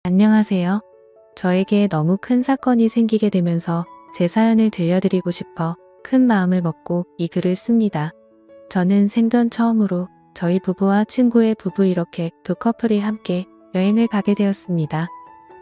안녕하세요. 저에게 너무 큰 사건이 생기게 되면서 제 사연을 들려드리고 싶어 큰 마음을 먹고 이 글을 씁니다. 저는 생전 처음으로 저희 부부와 친구의 부부 이렇게 두 커플이 함께 여행을 가게 되었습니다.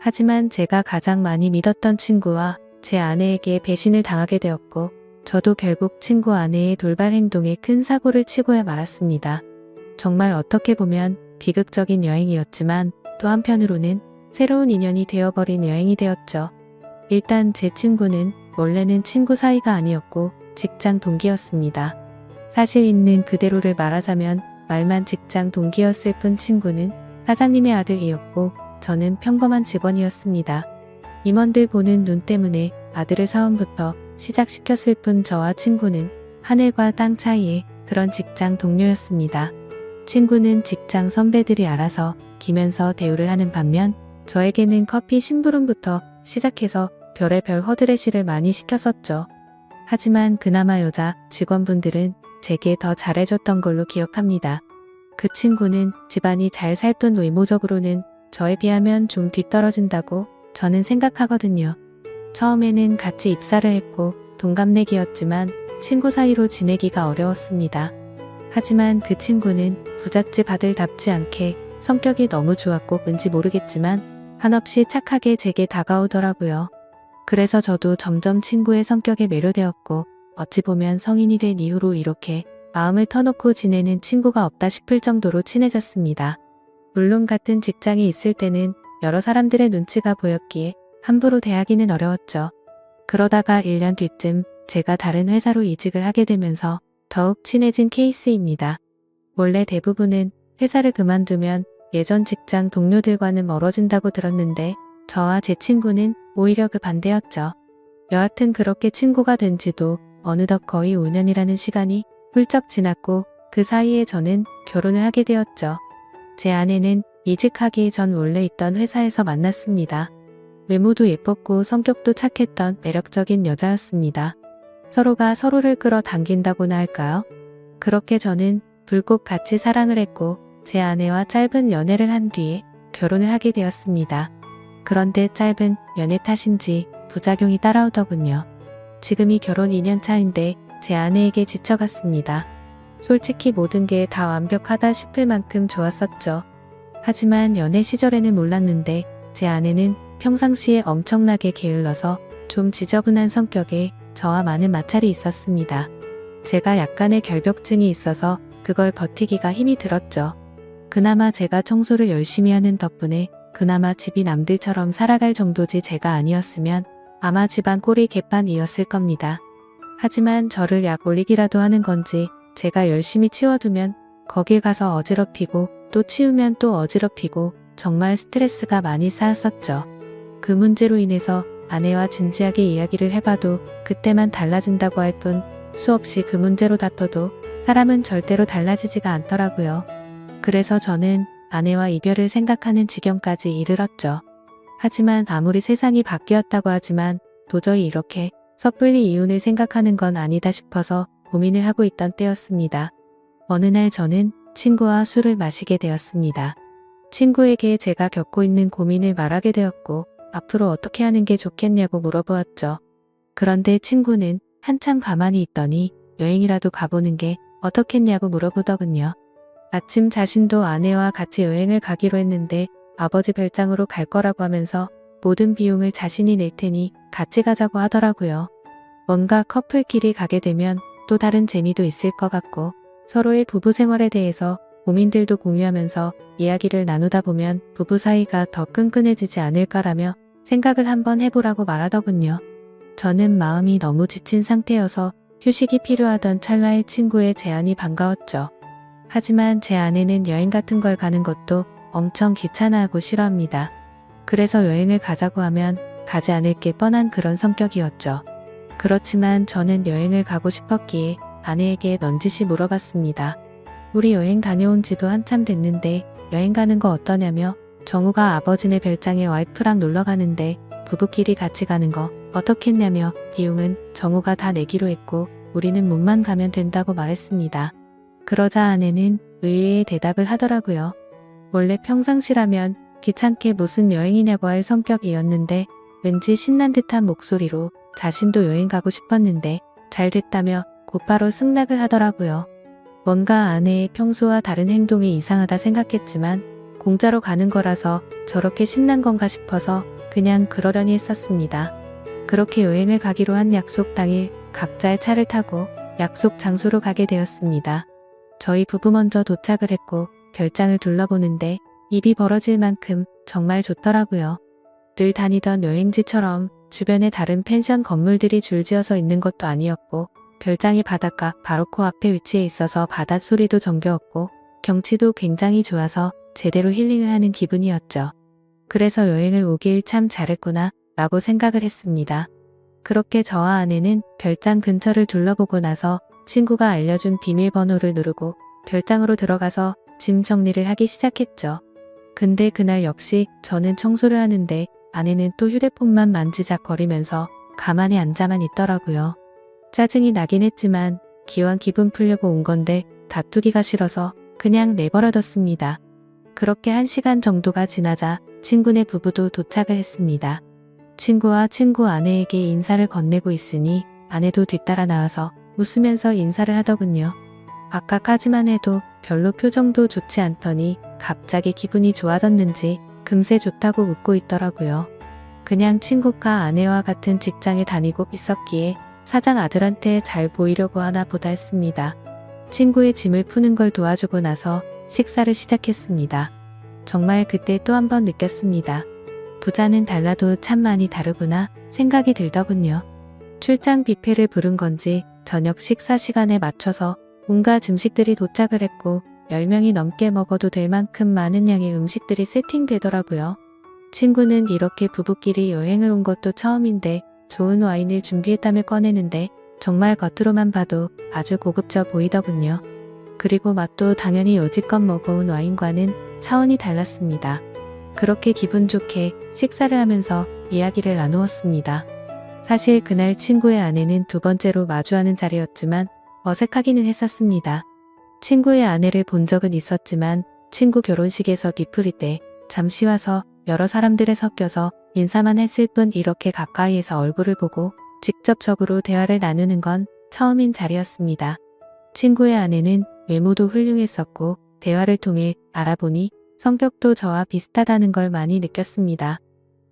하지만 제가 가장 많이 믿었던 친구와 제 아내에게 배신을 당하게 되었고 저도 결국 친구 아내의 돌발 행동에 큰 사고를 치고야 말았습니다. 정말 어떻게 보면 비극적인 여행이었지만 또 한편으로는 새로운 인연이 되어버린 여행이 되었죠. 일단 제 친구는 원래는 친구 사이가 아니었고 직장 동기였습니다. 사실 있는 그대로를 말하자면 말만 직장 동기였을 뿐 친구는 사장님의 아들이었고 저는 평범한 직원이었습니다. 임원들 보는 눈 때문에 아들을 사원부터 시작시켰을 뿐 저와 친구는 하늘과 땅 차이의 그런 직장 동료였습니다. 친구는 직장 선배들이 알아서 기면서 대우를 하는 반면 저에게는 커피 심부름부터 시작해서 별의별 허드레시를 많이 시켰었죠. 하지만 그나마 여자 직원분들은 제게 더 잘해줬던 걸로 기억합니다. 그 친구는 집안이 잘 살 뿐 외모적으로는 저에 비하면 좀 뒤떨어진다고 저는 생각하거든요. 처음에는 같이 입사를 했고 동갑내기였지만 친구 사이로 지내기가 어려웠습니다. 하지만 그 친구는 부잣집 아들답지 않게 성격이 너무 좋았고 왠지 모르겠지만 한없이 착하게 제게 다가오더라고요. 그래서 저도 점점 친구의 성격에 매료되었고 어찌 보면 성인이 된 이후로 이렇게 마음을 터놓고 지내는 친구가 없다 싶을 정도로 친해졌습니다. 물론 같은 직장에 있을 때는 여러 사람들의 눈치가 보였기에 함부로 대하기는 어려웠죠. 그러다가 1년 뒤쯤 제가 다른 회사로 이직을 하게 되면서 더욱 친해진 케이스입니다. 원래 대부분은 회사를 그만두면 예전 직장 동료들과는 멀어진다고 들었는데 저와 제 친구는 오히려 그 반대였죠. 여하튼 그렇게 친구가 된 지도 어느덧 거의 5년이라는 시간이 훌쩍 지났고 그 사이에 저는 결혼을 하게 되었죠. 제 아내는 이직하기 전 원래 있던 회사에서 만났습니다. 외모도 예뻤고 성격도 착했던 매력적인 여자였습니다. 서로가 서로를 끌어당긴다고나 할까요? 그렇게 저는 불꽃 같이 사랑을 했고 제 아내와 짧은 연애를 한 뒤에 결혼을 하게 되었습니다. 그런데 짧은 연애 탓인지 부작용이 따라오더군요. 지금이 결혼 2년 차인데 제 아내에게 지쳐갔습니다. 솔직히 모든 게 다 완벽하다 싶을 만큼 좋았었죠. 하지만 연애 시절에는 몰랐는데 제 아내는 평상시에 엄청나게 게을러서 좀 지저분한 성격에 저와 많은 마찰이 있었습니다. 제가 약간의 결벽증이 있어서 그걸 버티기가 힘이 들었죠. 그나마 제가 청소를 열심히 하는 덕분에 그나마 집이 남들처럼 살아갈 정도지 제가 아니었으면 아마 집안 꼴이 개판이었을 겁니다. 하지만 저를 약 올리기라도 하는 건지 제가 열심히 치워두면 거길 가서 어지럽히고 또 치우면 또 어지럽히고 정말 스트레스가 많이 쌓였었죠. 그 문제로 인해서 아내와 진지하게 이야기를 해봐도 그때만 달라진다고 할 뿐 수없이 그 문제로 다퉈도 사람은 절대로 달라지지가 않더라고요. 그래서 저는 아내와 이별을 생각하는 지경까지 이르렀죠. 하지만 아무리 세상이 바뀌었다고 하지만 도저히 이렇게 섣불리 이혼을 생각하는 건 아니다 싶어서 고민을 하고 있던 때였습니다. 어느 날 저는 친구와 술을 마시게 되었습니다. 친구에게 제가 겪고 있는 고민을 말하게 되었고 앞으로 어떻게 하는 게 좋겠냐고 물어보았죠. 그런데 친구는 한참 가만히 있더니 여행이라도 가보는 게 어떻겠냐고 물어보더군요. 마침 자신도 아내와 같이 여행을 가기로 했는데 아버지 별장으로 갈 거라고 하면서 모든 비용을 자신이 낼 테니 같이 가자고 하더라고요. 뭔가 커플끼리 가게 되면 또 다른 재미도 있을 것 같고 서로의 부부 생활에 대해서 고민들도 공유하면서 이야기를 나누다 보면 부부 사이가 더 끈끈해지지 않을까라며 생각을 한번 해보라고 말하더군요. 저는 마음이 너무 지친 상태여서 휴식이 필요하던 찰나의 친구의 제안이 반가웠죠. 하지만 제 아내는 여행 같은 걸 가는 것도 엄청 귀찮아하고 싫어합니다. 그래서 여행을 가자고 하면 가지 않을 게 뻔한 그런 성격이었죠. 그렇지만 저는 여행을 가고 싶었기에 아내에게 넌지시 물어봤습니다. 우리 여행 다녀온 지도 한참 됐는데 여행 가는 거 어떠냐며 정우가 아버지네 별장에 와이프랑 놀러 가는데 부부끼리 같이 가는 거 어떻겠냐며 비용은 정우가 다 내기로 했고 우리는 몸만 가면 된다고 말했습니다. 그러자 아내는 의외의 대답을 하더라고요. 원래 평상시라면 귀찮게 무슨 여행이냐고 할 성격이었는데 왠지 신난 듯한 목소리로 자신도 여행 가고 싶었는데 잘 됐다며 곧바로 승낙을 하더라고요. 뭔가 아내의 평소와 다른 행동이 이상하다 생각했지만 공짜로 가는 거라서 저렇게 신난 건가 싶어서 그냥 그러려니 했었습니다. 그렇게 여행을 가기로 한 약속 당일 각자의 차를 타고 약속 장소로 가게 되었습니다. 저희 부부 먼저 도착을 했고 별장을 둘러보는데 입이 벌어질 만큼 정말 좋더라고요. 늘 다니던 여행지처럼 주변에 다른 펜션 건물들이 줄지어서 있는 것도 아니었고 별장이 바닷가 바로 코앞에 위치해 있어서 바닷소리도 정겨웠고 경치도 굉장히 좋아서 제대로 힐링을 하는 기분이었죠. 그래서 여행을 오길 참 잘했구나 라고 생각을 했습니다. 그렇게 저와 아내는 별장 근처를 둘러보고 나서 친구가 알려준 비밀번호를 누르고 별장으로 들어가서 짐 정리를 하기 시작했죠. 근데 그날 역시 저는 청소를 하는데 아내는 또 휴대폰만 만지작거리면서 가만히 앉아만 있더라고요. 짜증이 나긴 했지만 기왕 기분 풀려고 온 건데 다투기가 싫어서 그냥 내버려뒀습니다. 그렇게 1시간 정도가 지나자 친구네 부부도 도착을 했습니다. 친구와 친구 아내에게 인사를 건네고 있으니 아내도 뒤따라 나와서 웃으면서 인사를 하더군요. 아까까지만 해도 별로 표정도 좋지 않더니 갑자기 기분이 좋아졌는지 금세 좋다고 웃고 있더라고요. 그냥 친구가 아내와 같은 직장에 다니고 있었기에 사장 아들한테 잘 보이려고 하나 보다 했습니다. 친구의 짐을 푸는 걸 도와주고 나서 식사를 시작했습니다. 정말 그때 또 한 번 느꼈습니다. 부자는 달라도 참 많이 다르구나 생각이 들더군요. 출장 뷔페를 부른 건지 저녁 식사 시간에 맞춰서 온갖 음식들이 도착을 했고 10명이 넘게 먹어도 될 만큼 많은 양의 음식들이 세팅되더라고요. 친구는 이렇게 부부끼리 여행을 온 것도 처음인데 좋은 와인을 준비했다며 꺼내는데 정말 겉으로만 봐도 아주 고급져 보이더군요. 그리고 맛도 당연히 여지껏 먹어온 와인과는 차원이 달랐습니다. 그렇게 기분 좋게 식사를 하면서 이야기를 나누었습니다. 사실 그날 친구의 아내는 두 번째로 마주하는 자리였지만 어색하기는 했었습니다. 친구의 아내를 본 적은 있었지만 친구 결혼식에서 뒤풀이 때 잠시 와서 여러 사람들에 섞여서 인사만 했을 뿐 이렇게 가까이에서 얼굴을 보고 직접적으로 대화를 나누는 건 처음인 자리였습니다. 친구의 아내는 외모도 훌륭했었고 대화를 통해 알아보니 성격도 저와 비슷하다는 걸 많이 느꼈습니다.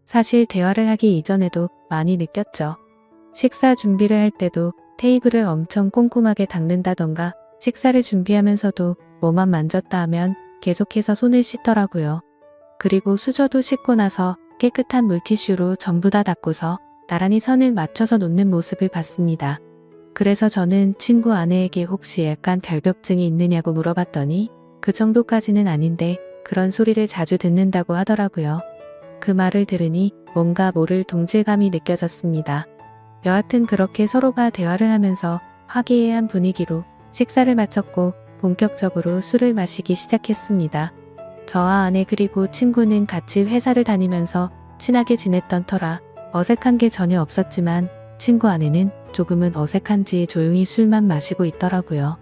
사실 대화를 하기 이전에도 많이 느꼈죠. 식사 준비를 할 때도 테이블을 엄청 꼼꼼하게 닦는다던가 식사를 준비하면서도 뭐만 만졌다 하면 계속해서 손을 씻더라고요. 그리고 수저도 씻고 나서 깨끗한 물티슈로 전부 다 닦고서 나란히 선을 맞춰서 놓는 모습을 봤습니다. 그래서 저는 친구 아내에게 혹시 약간 결벽증이 있느냐고 물어봤더니 그 정도까지는 아닌데 그런 소리를 자주 듣는다고 하더라고요. 그 말을 들으니 뭔가 모를 동질감이 느껴졌습니다. 여하튼 그렇게 서로가 대화를 하면서 화기애애한 분위기로 식사를 마쳤고 본격적으로 술을 마시기 시작했습니다. 저와 아내 그리고 친구는 같이 회사를 다니면서 친하게 지냈던 터라 어색한 게 전혀 없었지만 친구 아내는 조금은 어색한지 조용히 술만 마시고 있더라고요.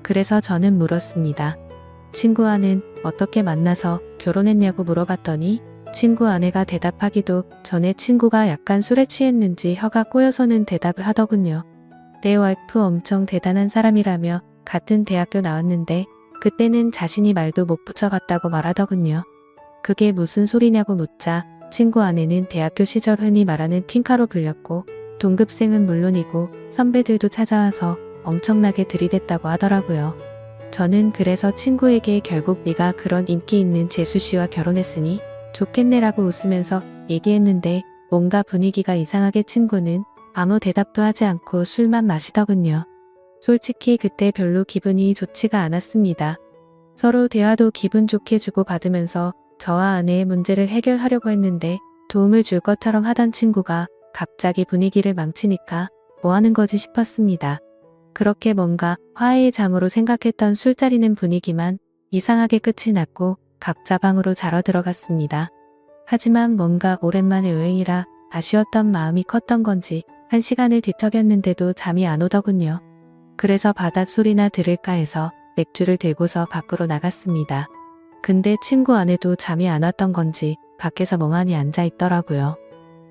그래서 저는 물었습니다. 친구와는 어떻게 만나서 결혼했냐고 물어봤더니 친구 아내가 대답하기도 전에 친구가 약간 술에 취했는지 혀가 꼬여서는 대답을 하더군요. 내 와이프 엄청 대단한 사람이라며 같은 대학교 나왔는데 그때는 자신이 말도 못 붙여봤다고 말하더군요. 그게 무슨 소리냐고 묻자 친구 아내는 대학교 시절 흔히 말하는 퀸카로 불렸고 동급생은 물론이고 선배들도 찾아와서 엄청나게 들이댔다고 하더라고요. 저는 그래서 친구에게 결국 네가 그런 인기 있는 재수씨와 결혼했으니 좋겠네라고 웃으면서 얘기했는데 뭔가 분위기가 이상하게 친구는 아무 대답도 하지 않고 술만 마시더군요. 솔직히 그때 별로 기분이 좋지가 않았습니다. 서로 대화도 기분 좋게 주고받으면서 저와 아내의 문제를 해결하려고 했는데 도움을 줄 것처럼 하던 친구가 갑자기 분위기를 망치니까 뭐 하는 거지 싶었습니다. 그렇게 뭔가 화해의 장으로 생각했던 술자리는 분위기만 이상하게 끝이 났고 각자 방으로 자러 들어갔습니다. 하지만 뭔가 오랜만에 여행이라 아쉬웠던 마음이 컸던 건지 1시간을 뒤척였는데도 잠이 안 오더군요. 그래서 바닷소리나 들을까 해서 맥주를 들고서 밖으로 나갔습니다. 근데 친구 아내도 잠이 안 왔던 건지 밖에서 멍하니 앉아 있더라고요.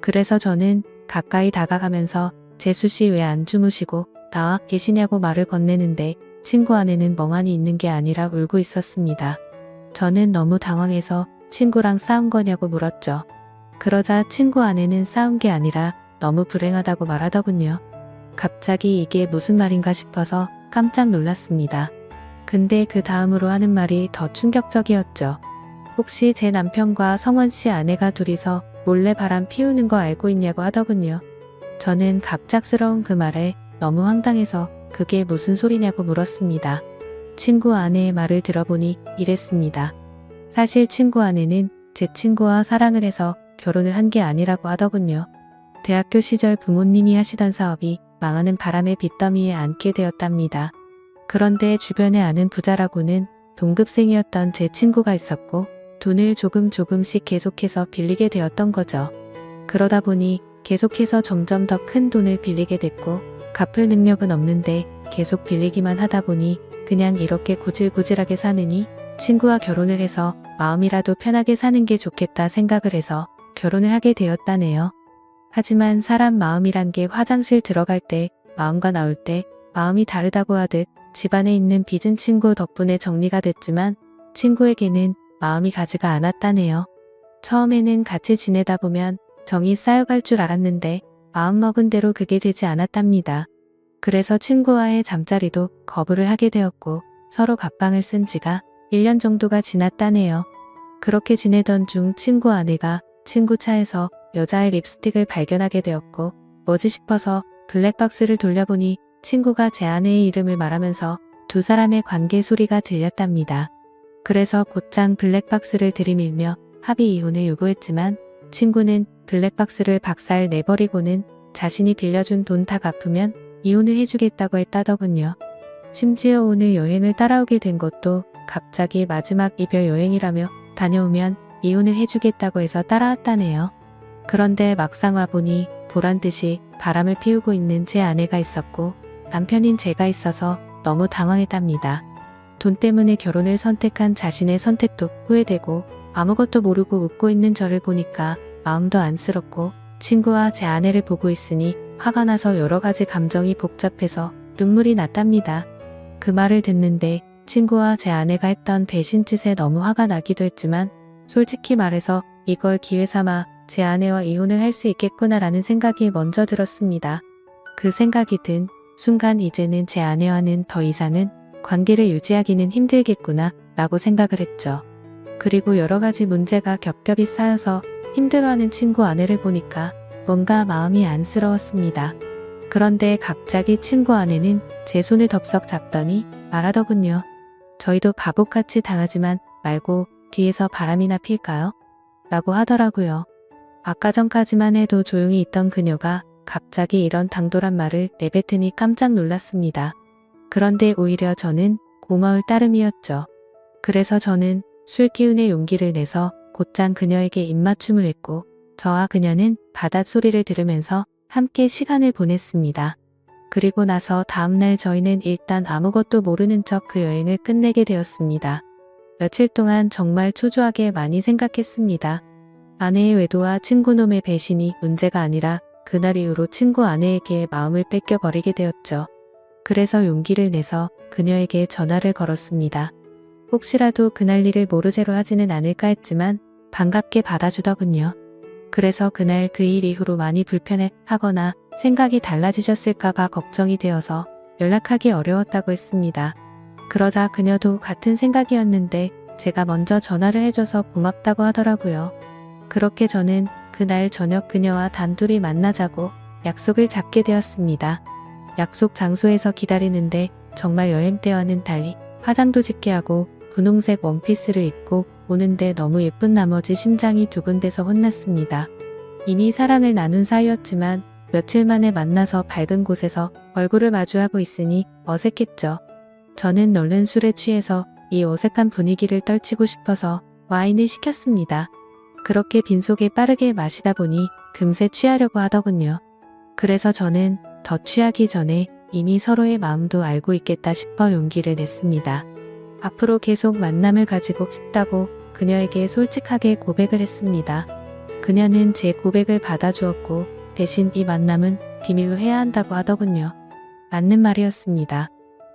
그래서 저는 가까이 다가가면서 재수 씨 왜 안 주무시고 나와 계시냐고 말을 건네는데 친구 아내는 멍하니 있는 게 아니라 울고 있었습니다. 저는 너무 당황해서 친구랑 싸운 거냐고 물었죠. 그러자 친구 아내는 싸운 게 아니라 너무 불행하다고 말하더군요. 갑자기 이게 무슨 말인가 싶어서 깜짝 놀랐습니다. 근데 그 다음으로 하는 말이 더 충격적이었죠. 혹시 제 남편과 성원 씨 아내가 둘이서 몰래 바람 피우는 거 알고 있냐고 하더군요. 저는 갑작스러운 그 말에 너무 황당해서 그게 무슨 소리냐고 물었습니다. 친구 아내의 말을 들어보니 이랬습니다. 사실 친구 아내는 제 친구와 사랑을 해서 결혼을 한 게 아니라고 하더군요. 대학교 시절 부모님이 하시던 사업이 망하는 바람에 빚더미에 앉게 되었답니다. 그런데 주변에 아는 부자라고는 동급생이었던 제 친구가 있었고 돈을 조금씩 계속해서 빌리게 되었던 거죠. 그러다 보니 계속해서 점점 더 큰 돈을 빌리게 됐고 갚을 능력은 없는데 계속 빌리기만 하다 보니 그냥 이렇게 구질구질하게 사느니 친구와 결혼을 해서 마음이라도 편하게 사는 게 좋겠다 생각을 해서 결혼을 하게 되었다네요. 하지만 사람 마음이란 게 화장실 들어갈 때 마음과 나올 때 마음이 다르다고 하듯 집안에 있는 빚은 친구 덕분에 정리가 됐지만 친구에게는 마음이 가지가 않았다네요. 처음에는 같이 지내다 보면 정이 쌓여갈 줄 알았는데 마음먹은 대로 그게 되지 않았답니다. 그래서 친구와의 잠자리도 거부를 하게 되었고 서로 갑방을 쓴 지가 1년 정도가 지났다네요. 그렇게 지내던 중 친구 아내가 친구 차에서 여자의 립스틱을 발견하게 되었고 뭐지 싶어서 블랙박스를 돌려보니 친구가 제 아내의 이름을 말하면서 두 사람의 관계 소리가 들렸답니다. 그래서 곧장 블랙박스를 들이밀며 합의 이혼을 요구했지만 친구는 블랙박스를 박살 내버리고는 자신이 빌려준 돈 다 갚으면 이혼을 해주겠다고 했다더군요. 심지어 오늘 여행을 따라오게 된 것도 갑자기 마지막 이별 여행이라며 다녀오면 이혼을 해주겠다고 해서 따라왔다네요. 그런데 막상 와보니 보란듯이 바람을 피우고 있는 제 아내가 있었고 남편인 제가 있어서 너무 당황했답니다. 돈 때문에 결혼을 선택한 자신의 선택도 후회되고 아무것도 모르고 웃고 있는 저를 보니까 마음도 안쓰럽고 친구와 제 아내를 보고 있으니 화가 나서 여러 가지 감정이 복잡해서 눈물이 났답니다. 그 말을 듣는데 친구와 제 아내가 했던 배신짓에 너무 화가 나기도 했지만 솔직히 말해서 이걸 기회 삼아 제 아내와 이혼을 할 수 있겠구나라는 생각이 먼저 들었습니다. 그 생각이 든 순간 이제는 제 아내와는 더 이상은 관계를 유지하기는 힘들겠구나 라고 생각을 했죠. 그리고 여러 가지 문제가 겹겹이 쌓여서 힘들어하는 친구 아내를 보니까 뭔가 마음이 안쓰러웠습니다. 그런데 갑자기 친구 아내는 제 손을 덥석 잡더니 말하더군요. 저희도 바보같이 당하지만 말고 뒤에서 바람이나 필까요? 라고 하더라고요. 아까 전까지만 해도 조용히 있던 그녀가 갑자기 이런 당돌한 말을 내뱉으니 깜짝 놀랐습니다. 그런데 오히려 저는 고마울 따름이었죠. 그래서 저는 술 기운의 용기를 내서 곧장 그녀에게 입맞춤을 했고 저와 그녀는 바닷소리를 들으면서 함께 시간을 보냈습니다. 그리고 나서 다음날 저희는 일단 아무것도 모르는 척 그 여행을 끝내게 되었습니다. 며칠 동안 정말 초조하게 많이 생각했습니다. 아내의 외도와 친구놈의 배신이 문제가 아니라 그날 이후로 친구 아내에게 마음을 뺏겨버리게 되었죠. 그래서 용기를 내서 그녀에게 전화를 걸었습니다. 혹시라도 그날 일을 모르쇠로 하지는 않을까 했지만 반갑게 받아주더군요. 그래서 그날 그 일 이후로 많이 불편해하거나 생각이 달라지셨을까봐 걱정이 되어서 연락하기 어려웠다고 했습니다. 그러자 그녀도 같은 생각이었는데 제가 먼저 전화를 해줘서 고맙다고 하더라고요. 그렇게 저는 그날 저녁 그녀와 단둘이 만나자고 약속을 잡게 되었습니다. 약속 장소에서 기다리는데 정말 여행 때와는 달리 화장도 짙게 하고 분홍색 원피스를 입고 오는데 너무 예쁜 나머지 심장이 두근대서 혼났습니다. 이미 사랑을 나눈 사이였지만 며칠 만에 만나서 밝은 곳에서 얼굴을 마주하고 있으니 어색했죠. 저는 얼른 술에 취해서 이 어색한 분위기를 떨치고 싶어서 와인을 시켰습니다. 그렇게 빈속에 빠르게 마시다 보니 금세 취하려고 하더군요. 그래서 저는 더 취하기 전에 이미 서로의 마음도 알고 있겠다 싶어 용기를 냈습니다. 앞으로 계속 만남을 가지고 싶다고 그녀에게 솔직하게 고백을 했습니다. 그녀는 제 고백을 받아주었고 대신 이 만남은 비밀로 해야 한다고 하더군요. 맞는 말이었습니다.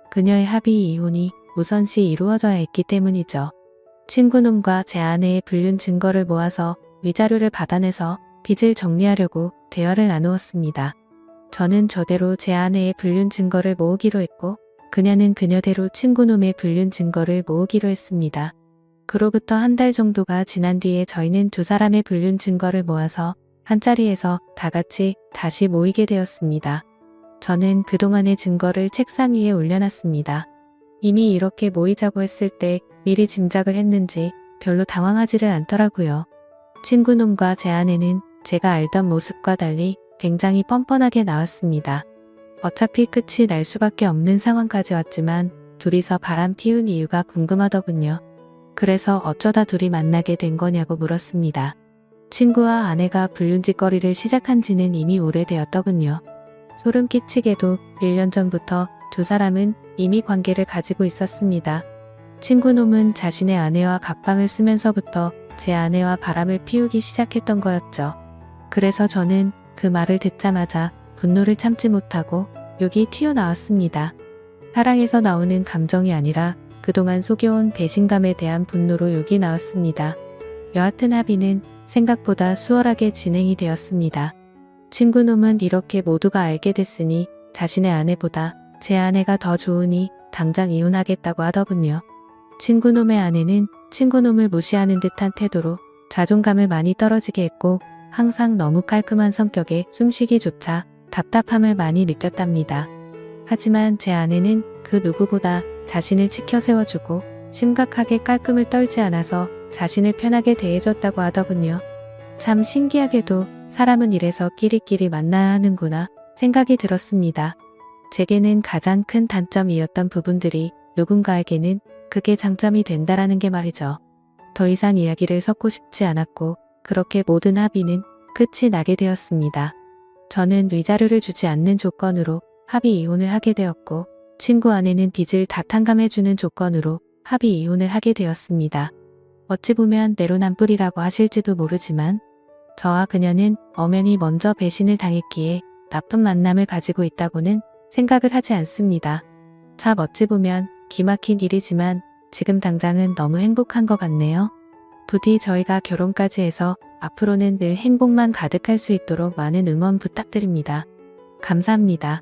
그녀의 합의 이혼이 우선시 이루어져야 했기 때문이죠. 친구놈과 제 아내의 불륜 증거를 모아서 위자료를 받아내서 빚을 정리하려고 대화를 나누었습니다. 저는 저대로 제 아내의 불륜 증거를 모으기로 했고 그녀는 그녀대로 친구놈의 불륜 증거를 모으기로 했습니다. 그로부터 한 달 정도가 지난 뒤에 저희는 두 사람의 불륜 증거를 모아서 한자리에서 다 같이 다시 모이게 되었습니다. 저는 그동안의 증거를 책상 위에 올려놨습니다. 이미 이렇게 모이자고 했을 때 미리 짐작을 했는지 별로 당황하지를 않더라고요. 친구놈과 제 아내는 제가 알던 모습과 달리 굉장히 뻔뻔하게 나왔습니다. 어차피 끝이 날 수밖에 없는 상황까지 왔지만 둘이서 바람 피운 이유가 궁금하더군요. 그래서 어쩌다 둘이 만나게 된 거냐고 물었습니다. 친구와 아내가 불륜짓거리를 시작한 지는 이미 오래되었더군요. 소름 끼치게도 1년 전부터 두 사람은 이미 관계를 가지고 있었습니다. 친구놈은 자신의 아내와 각방을 쓰면서부터 제 아내와 바람을 피우기 시작했던 거였죠. 그래서 저는 그 말을 듣자마자 분노를 참지 못하고 욕이 튀어나왔습니다. 사랑에서 나오는 감정이 아니라 그동안 속여온 배신감에 대한 분노로 욕이 나왔습니다. 여하튼 합의는 생각보다 수월하게 진행이 되었습니다. 친구놈은 이렇게 모두가 알게 됐으니 자신의 아내보다 제 아내가 더 좋으니 당장 이혼하겠다고 하더군요. 친구놈의 아내는 친구놈을 무시하는 듯한 태도로 자존감을 많이 떨어지게 했고 항상 너무 깔끔한 성격에 숨쉬기조차 답답함을 많이 느꼈답니다. 하지만 제 아내는 그 누구보다 자신을 지켜 세워주고 심각하게 깔끔을 떨지 않아서 자신을 편하게 대해줬다고 하더군요. 참 신기하게도 사람은 이래서 끼리끼리 만나야 하는구나 생각이 들었습니다. 제게는 가장 큰 단점이었던 부분들이 누군가에게는 그게 장점이 된다라는 게 말이죠. 더 이상 이야기를 섞고 싶지 않았고 그렇게 모든 합의는 끝이 나게 되었습니다. 저는 위자료를 주지 않는 조건으로 합의 이혼을 하게 되었고 친구 아내는 빚을 다 탕감해주는 조건으로 합의 이혼을 하게 되었습니다. 어찌 보면 내로남불이라고 하실지도 모르지만 저와 그녀는 엄연히 먼저 배신을 당했기에 나쁜 만남을 가지고 있다고는 생각을 하지 않습니다. 참 어찌 보면 기막힌 일이지만 지금 당장은 너무 행복한 것 같네요. 부디 저희가 결혼까지 해서 앞으로는 늘 행복만 가득할 수 있도록 많은 응원 부탁드립니다. 감사합니다.